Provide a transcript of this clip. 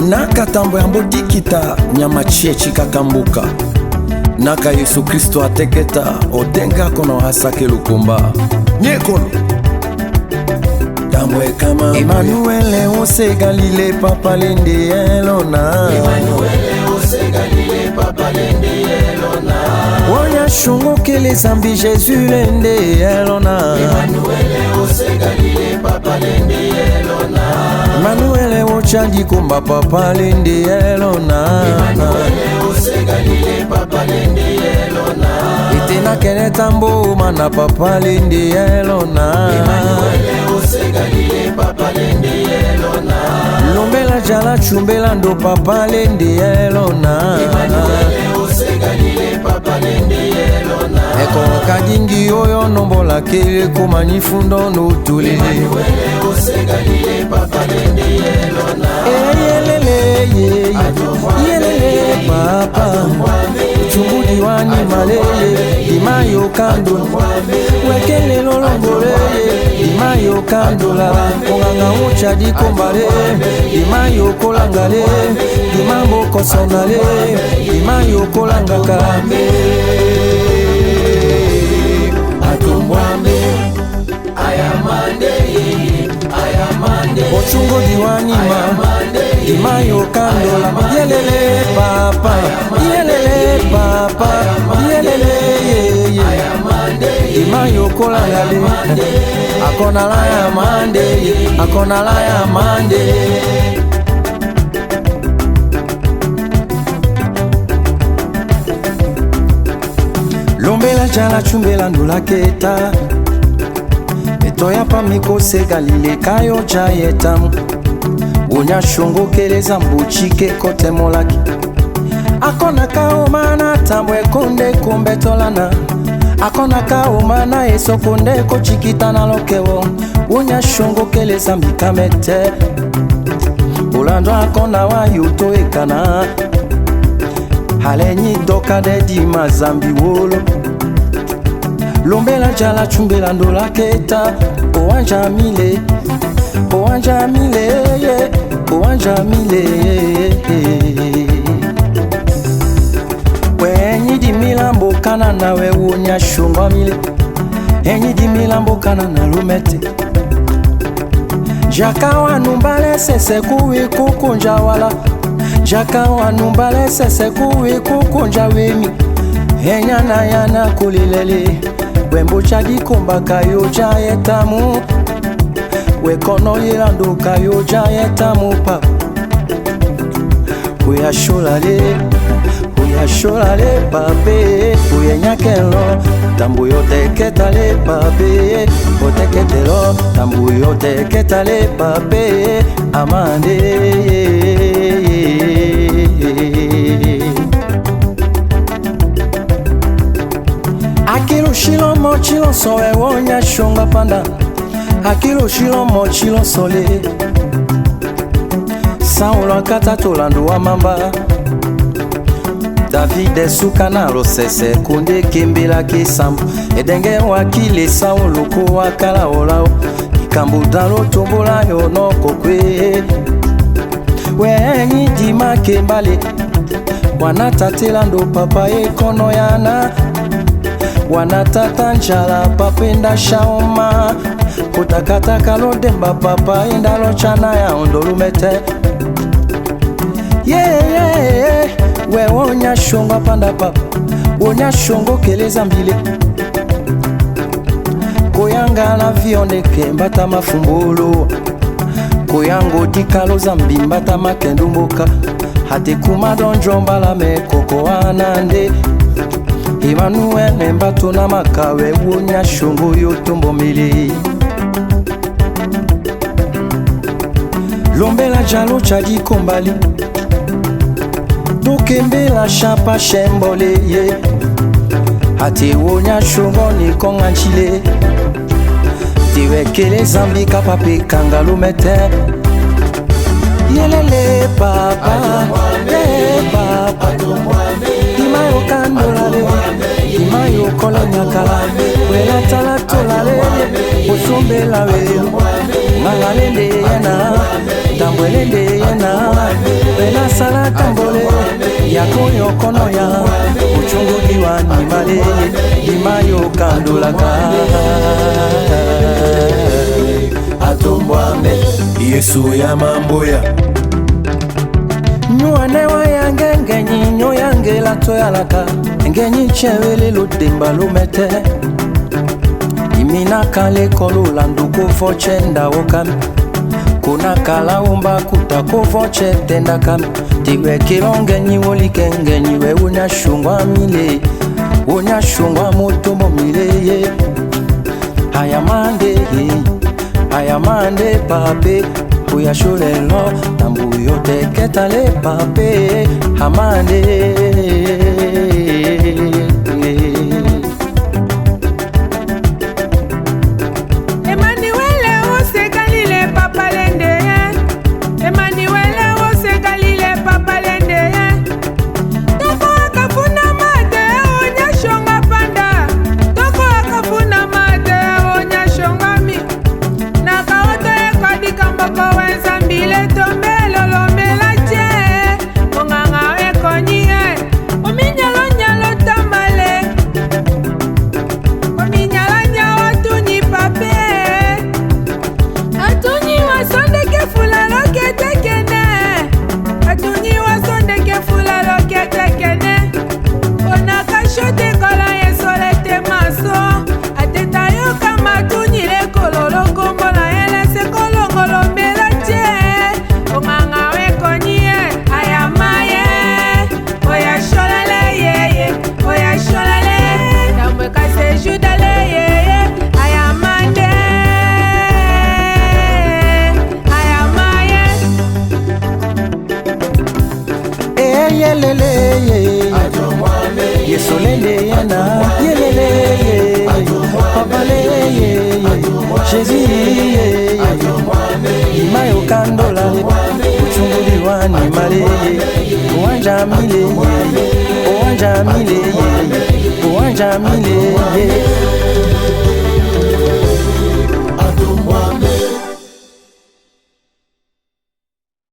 Naka tambo ya mbodikita nyama chechi kakambuka. Naka Yesu Kristo ateketa otenga kono hasake lukumba. Nyekolo tambo kama Emmanuel ose Galile papa lende elona. Emmanuel ose Galile papa lende elona. Wonya shungo kele zambi Jésus lende elona. Emmanuel ose Galile papa lende elona. Emmanuel ochandi kumba papa lende elona. Emmanuel ose Galile papa lende elona. Itena kene tambo mana papa lende elona. Emmanuel ose Galile papa lende elona. Lombela jala chumbela ndo papa lende elona. Emmanuel ose Galile papa lende elona. Eko kadingi oyo nombola kele kumanyifundo nutuli. Emmanuel ose Galile papa lende elona. Yelele papa chungudi wani malele imayo kando wekele lolongole imayo kando la konganga ucha dikombale imayo kolangale imambo kosonale imayo kolangaka atumbwambe ayamande ochungo diwanima imayo kandola yelele papa yelele papa yelele imayo kolangale akona la ya mande akona la ya mande. Lombela jala chumbela ndula keta etoya pa mikose Galile kayo jayetamu. Unya shungo keleza mbuchike kote molaki. Akona kaomana tambwe konde kumbe tolana. Akona kaomana eso konde kochikita na lokewo. Unya shungo keleza mbikamete. Ulando akona wa yuto ekana. Halenyi doka dedi mazambi wolo. Lombela jala chumbela ndola keta. Oanja mile Oanja mile, oanja mile. Wenyi di milambo kana na we unya shungwa mile. Enyi di milambo kana na lumete. Jaka wa numbale sese kuwi kukunja wala. Jaka wa numbale sese kuwi kukunja wemi. Enya na yana kulilele. Wembo chadi kumba kayo jayetamu. Wekono yilando kayo jayetamu pa. Uyasholale pape. Uyenyakelo tambu yote ketale pape. Oteketelo tambu yote ketale pape. Amande akilo shilo mo chilo sowe wonya shonga panda. Akilo shilo mo chilo sole. Saulo kata tolando wa mamba. David sukana lo sese kunde kembela kisambu. Edenge wakile saulo ko wakala olao. Ikambu dalo tombola yo no kokwe. Wenyi dima kembale. Wanatatela ndo papa ekono yana. Wanatata njala papenda shaoma. Kutakataka lo demba papa indalo chana ya ondolumete. We wonya shonga panda papa. Wonya shongo keleza mbile. Koyanga la vione kembata mafumbolo. Koyango dikalo zambi mbata makendumboka. Hate kumadon jomba la mekoko anande. Emmanuel mbato na makawe wonya shongo yotombo mili. Lombela jalo chadi kombali. Dokembe la chapa shembole ye. Hati wonya shongo ni konganchile. Tiwekele zambi kapape kangalumete. Yelele papa. Papa. Imayo kandolale. Imayo kolonya kala. Wela tala tolale. Osombe la we. Tangalende yena Tambwelende yena Bela sala tambole Yako yokono ya Uchungu diwa ni male Dimayo kandulaka Atumbwame Yesu ya mamboya Nyuanewa yange ngenyi nyo yange la toyalaka Ngenyi chewele lutimba lumete Imina kale kolo landuko voche ndawokam Kuna kala umba kutako voche tendakam Tiwe kilongenyi wolike ngenyi we unyashungwa mile Unyashungwa mutumo mile Ayamande pape Uyashulelo Tambuyo teketale pape Amande Yesolende yana yelele papale Jésus imayo kandola uchunguli wani male uwanja mile